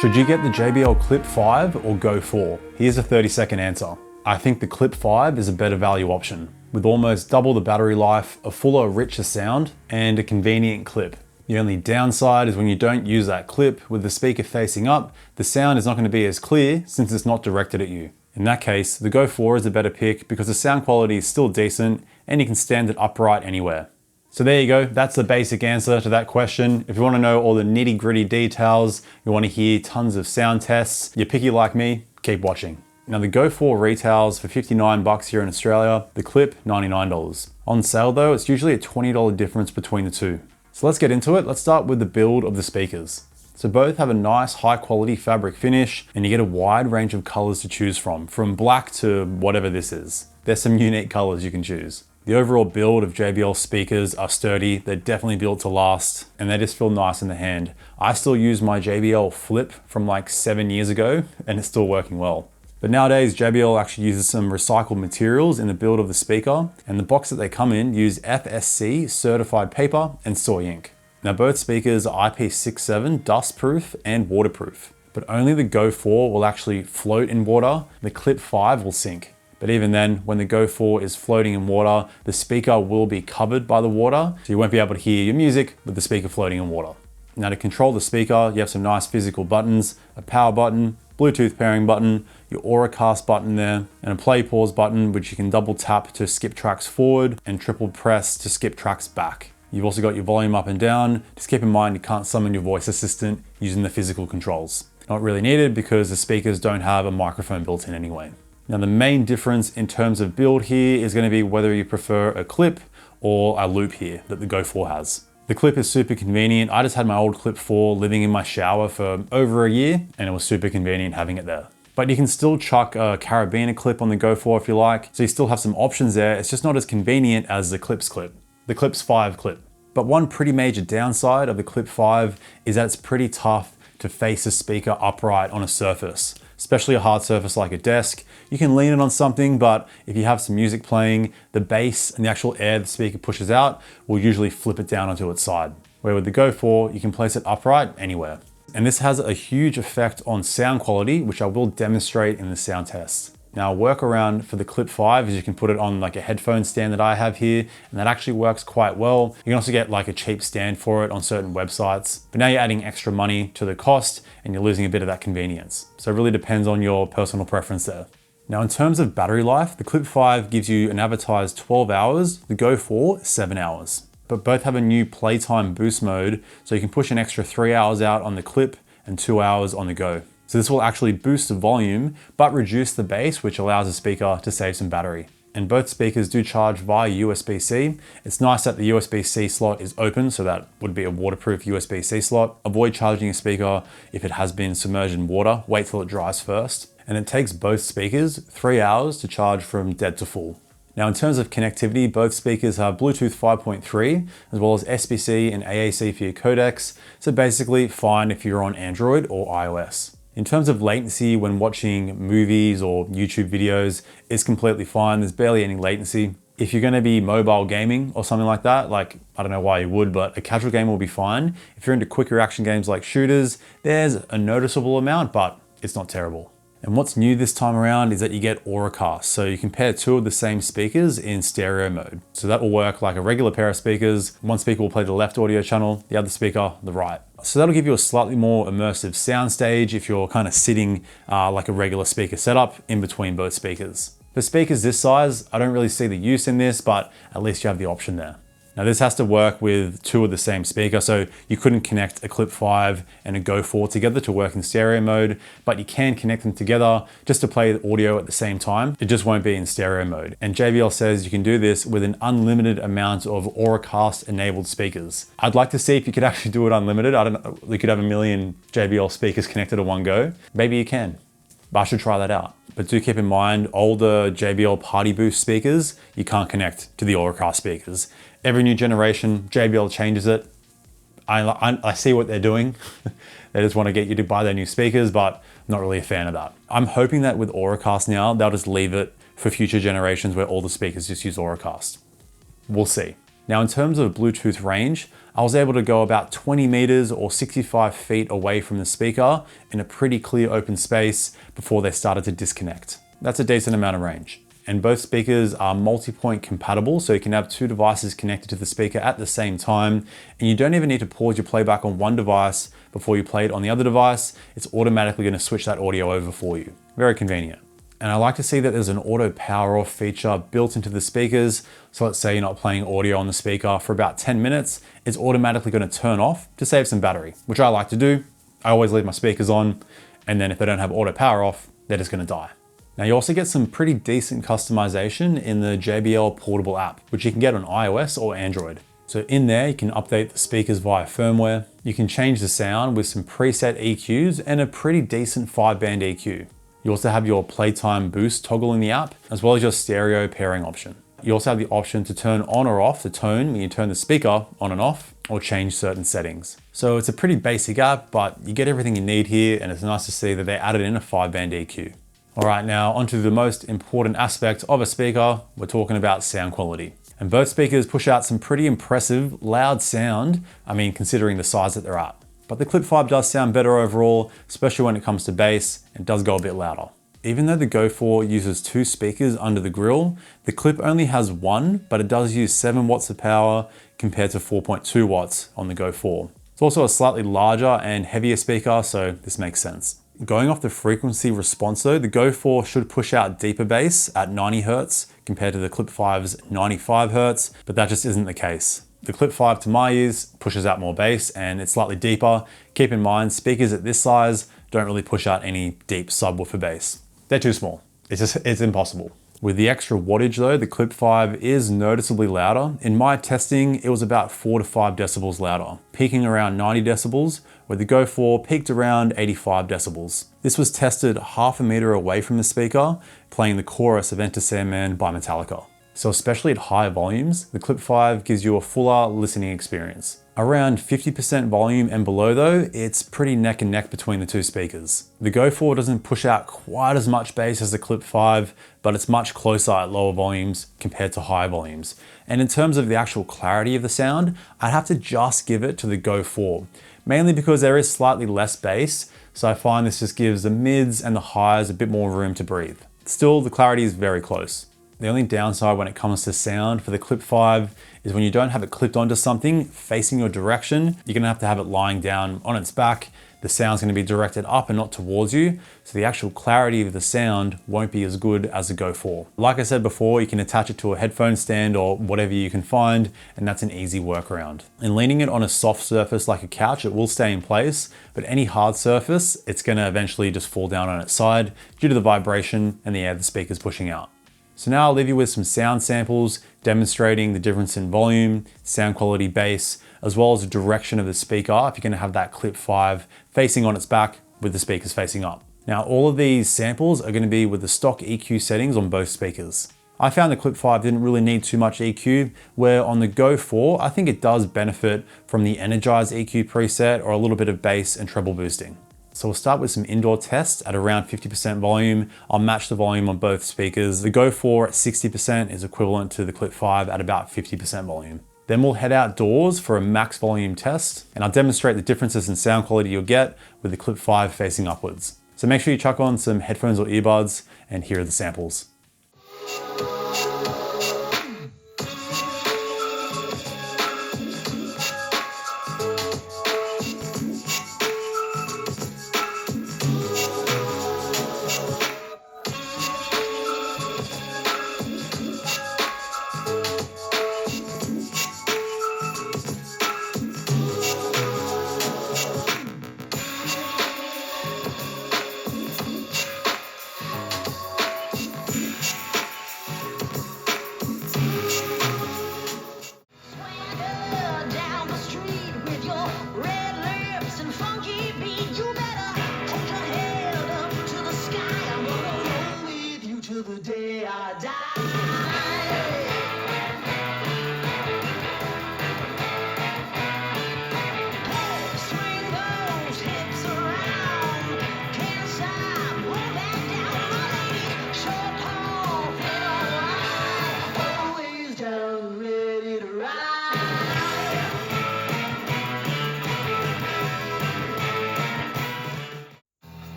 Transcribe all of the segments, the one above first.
Should you get the JBL Clip 5 or Go 4? Here's a 30-second answer. I think the Clip 5 is a better value option, with almost double the battery life, a fuller, richer sound, and a convenient clip. The only downside is when you don't use that clip with the speaker facing up, the sound is not going to be as clear since it's not directed at you. In that case, the Go 4 is a better pick because the sound quality is still decent and you can stand it upright anywhere. So there you go, that's the basic answer to that question. If you want to know all the nitty-gritty details, you want to hear tons of sound tests, you're picky like me, keep watching. Now the Go 4 retails for $59 here in Australia, the Clip $99. On sale though, it's usually a $20 difference between the two. So let's get into it. Let's start with the build of the speakers. So both have a nice high quality fabric finish and you get a wide range of colors to choose from black to whatever this is. There's some unique colors you can choose. The overall build of JBL speakers are sturdy, they're definitely built to last, and they just feel nice in the hand. I still use my JBL Flip from like 7 years ago, and it's still working well. But nowadays, JBL actually uses some recycled materials in the build of the speaker, and the box that they come in use FSC certified paper and soy ink. Now both speakers are IP67 dustproof and waterproof, but only the Go 4 will actually float in water, the Clip 5 will sink. But even then, when the Go 4 is floating in water, the speaker will be covered by the water, so you won't be able to hear your music with the speaker floating in water. Now to control the speaker, you have some nice physical buttons, a power button, Bluetooth pairing button, your Auracast button there, and a play pause button which you can double tap to skip tracks forward and triple press to skip tracks back. You've also got your volume up and down. Just keep in mind you can't summon your voice assistant using the physical controls. Not really needed because the speakers don't have a microphone built in anyway. Now the main difference in terms of build here is going to be whether you prefer a clip or a loop here that the Go 4 has. The clip is super convenient. I just had my old Clip 4 living in my shower for over a year and it was super convenient having it there. But you can still chuck a carabiner clip on the Go 4 if you like, so you still have some options there. It's just not as convenient as the Clip's clip, the Clip's 5 clip. But one pretty major downside of the Clip 5 is that it's pretty tough to face a speaker upright on a surface, especially a hard surface like a desk. You can lean it on something, but if you have some music playing, the bass and the actual air the speaker pushes out will usually flip it down onto its side. Where with the Go 4, you can place it upright anywhere. And this has a huge effect on sound quality, which I will demonstrate in the sound test. Now, a workaround for the Clip 5 is you can put it on like a headphone stand that I have here, and that actually works quite well. You can also get like a cheap stand for it on certain websites, but now you're adding extra money to the cost and you're losing a bit of that convenience. So it really depends on your personal preference there. Now, in terms of battery life, the Clip 5 gives you an advertised 12 hours, the Go 4, 7 hours. But both have a new playtime boost mode, so you can push an extra 3 hours out on the Clip and 2 hours on the Go. So this will actually boost the volume, but reduce the bass, which allows the speaker to save some battery. And both speakers do charge via USB-C. It's nice that the USB-C slot is open, so that would be a waterproof USB-C slot. Avoid charging a speaker if it has been submerged in water. Wait till it dries first. And it takes both speakers 3 hours to charge from dead to full. Now in terms of connectivity, both speakers have Bluetooth 5.3 as well as SBC and AAC for your codecs. So basically fine if you're on Android or iOS. In terms of latency when watching movies or YouTube videos, it's completely fine. There's barely any latency. If you're gonna be mobile gaming or something like that, like, I don't know why you would, but a casual game will be fine. If you're into quicker action games like shooters, there's a noticeable amount, but it's not terrible. And what's new this time around is that you get Auracast. So you can pair two of the same speakers in stereo mode. So that will work like a regular pair of speakers. One speaker will play the left audio channel, the other speaker, the right. So that'll give you a slightly more immersive sound stage if you're kind of sitting like a regular speaker setup in between both speakers. For speakers this size, I don't really see the use in this, but at least you have the option there. Now this has to work with two of the same speaker, so you couldn't connect a Clip 5 and a Go 4 together to work in stereo mode, but you can connect them together just to play the audio at the same time. It just won't be in stereo mode. And JBL says you can do this with an unlimited amount of Auracast enabled speakers. I'd like to see if you could actually do it unlimited. I don't know, you could have a million JBL speakers connected at one go. Maybe you can, but I should try that out. But do keep in mind, older JBL Party Boost speakers, you can't connect to the Auracast speakers. Every new generation, JBL changes it. I see what they're doing. They just want to get you to buy their new speakers, but I'm not really a fan of that. I'm hoping that with Auracast now, they'll just leave it for future generations where all the speakers just use Auracast. We'll see. Now, in terms of Bluetooth range, I was able to go about 20 meters or 65 feet away from the speaker in a pretty clear open space before they started to disconnect. That's a decent amount of range. And both speakers are multi-point compatible, so you can have two devices connected to the speaker at the same time, and you don't even need to pause your playback on one device before you play it on the other device. It's automatically going to switch that audio over for you. Very convenient. And I like to see that there's an auto power off feature built into the speakers. So let's say you're not playing audio on the speaker for about 10 minutes, it's automatically going to turn off to save some battery, which I like to do. I always leave my speakers on, and then if they don't have auto power off, they're just going to die. Now you also get some pretty decent customization in the JBL portable app, which you can get on iOS or Android. So in there, you can update the speakers via firmware. You can change the sound with some preset EQs and a pretty decent 5-band EQ. You also have your playtime boost toggle in the app, as well as your stereo pairing option. You also have the option to turn on or off the tone when you turn the speaker on and off, or change certain settings. So it's a pretty basic app, but you get everything you need here, and it's nice to see that they added in a 5-band EQ. All right, now onto the most important aspect of a speaker. We're talking about sound quality. And both speakers push out some pretty impressive, loud sound, considering the size that they're at. But the Clip 5 does sound better overall, especially when it comes to bass, and does go a bit louder. Even though the Go 4 uses 2 speakers under the grill, the Clip only has 1, but it does use 7 watts of power compared to 4.2 watts on the Go 4. It's also a slightly larger and heavier speaker, so this makes sense. Going off the frequency response though, the Go 4 should push out deeper bass at 90 Hz compared to the Clip 5's 95 Hz, but that just isn't the case. The Clip 5 to my ears pushes out more bass and it's slightly deeper. Keep in mind, speakers at this size don't really push out any deep subwoofer bass. They're too small. It's impossible. With the extra wattage though, the Clip 5 is noticeably louder. In my testing, it was about 4 to 5 decibels louder, peaking around 90 decibels, where the Go 4 peaked around 85 decibels. This was tested half a meter away from the speaker, playing the chorus of Enter Sandman by Metallica. So especially at high volumes, the Clip 5 gives you a fuller listening experience. Around 50% volume and below though, it's pretty neck and neck between the two speakers. The Go 4 doesn't push out quite as much bass as the Clip 5, but it's much closer at lower volumes compared to high volumes. And in terms of the actual clarity of the sound, I'd have to just give it to the Go 4, mainly because there is slightly less bass, so I find this just gives the mids and the highs a bit more room to breathe. Still, the clarity is very close. The only downside when it comes to sound for the Clip 5 is when you don't have it clipped onto something facing your direction, you're gonna have to have it lying down on its back. The sound's gonna be directed up and not towards you, so the actual clarity of the sound won't be as good as the Go 4. Like I said before, you can attach it to a headphone stand or whatever you can find, and that's an easy workaround. And leaning it on a soft surface like a couch, it will stay in place, but any hard surface, it's gonna eventually just fall down on its side due to the vibration and the air the speaker's pushing out. So now I'll leave you with some sound samples demonstrating the difference in volume, sound quality, bass, as well as the direction of the speaker if you're gonna have that Clip 5 facing on its back with the speakers facing up. Now all of these samples are gonna be with the stock EQ settings on both speakers. I found the Clip 5 didn't really need too much EQ, where on the Go 4, I think it does benefit from the Energize EQ preset or a little bit of bass and treble boosting. So we'll start with some indoor tests at around 50% volume. I'll match the volume on both speakers. The Go 4 at 60% is equivalent to the Clip 5 at about 50% volume. Then we'll head outdoors for a max volume test, and I'll demonstrate the differences in sound quality you'll get with the Clip 5 facing upwards. So make sure you chuck on some headphones or earbuds, and here are the samples.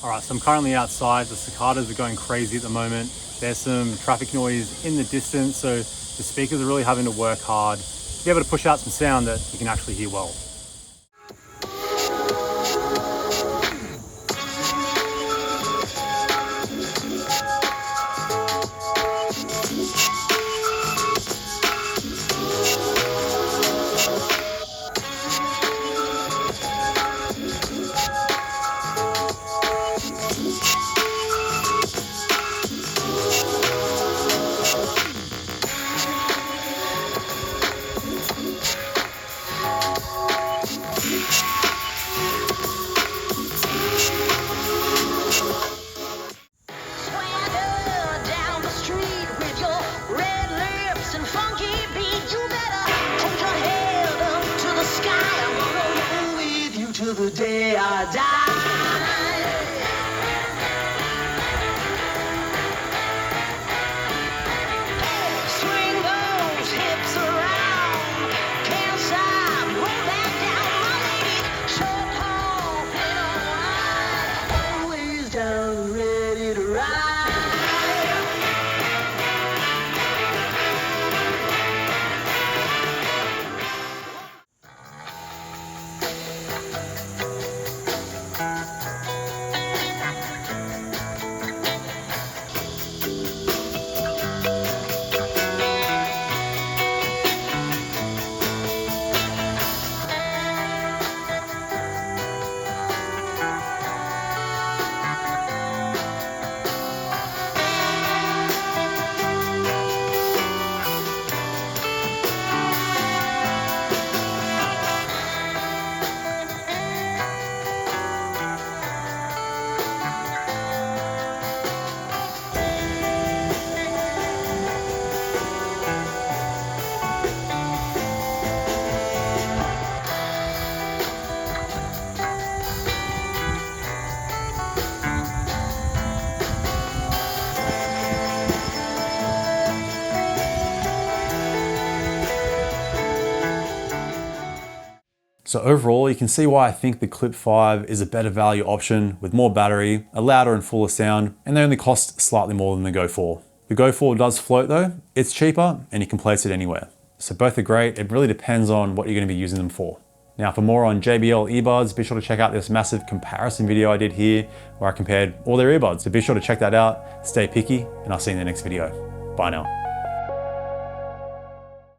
All right, so I'm currently outside. The cicadas are going crazy at the moment. There's some traffic noise in the distance, so the speakers are really having to work hard to be able to push out some sound that you can actually hear well. The day I die. Swing those hips around, can't stop, roll back down, my lady, short, tall, thin or wide, always down, ready to ride. So overall, you can see why I think the Clip 5 is a better value option with more battery, a louder and fuller sound, and they only cost slightly more than the Go 4. The Go 4 does float though, it's cheaper and you can place it anywhere. So both are great, it really depends on what you're going to be using them for. Now for more on JBL earbuds, be sure to check out this massive comparison video I did here where I compared all their earbuds. So be sure to check that out, stay picky, and I'll see you in the next video. Bye now.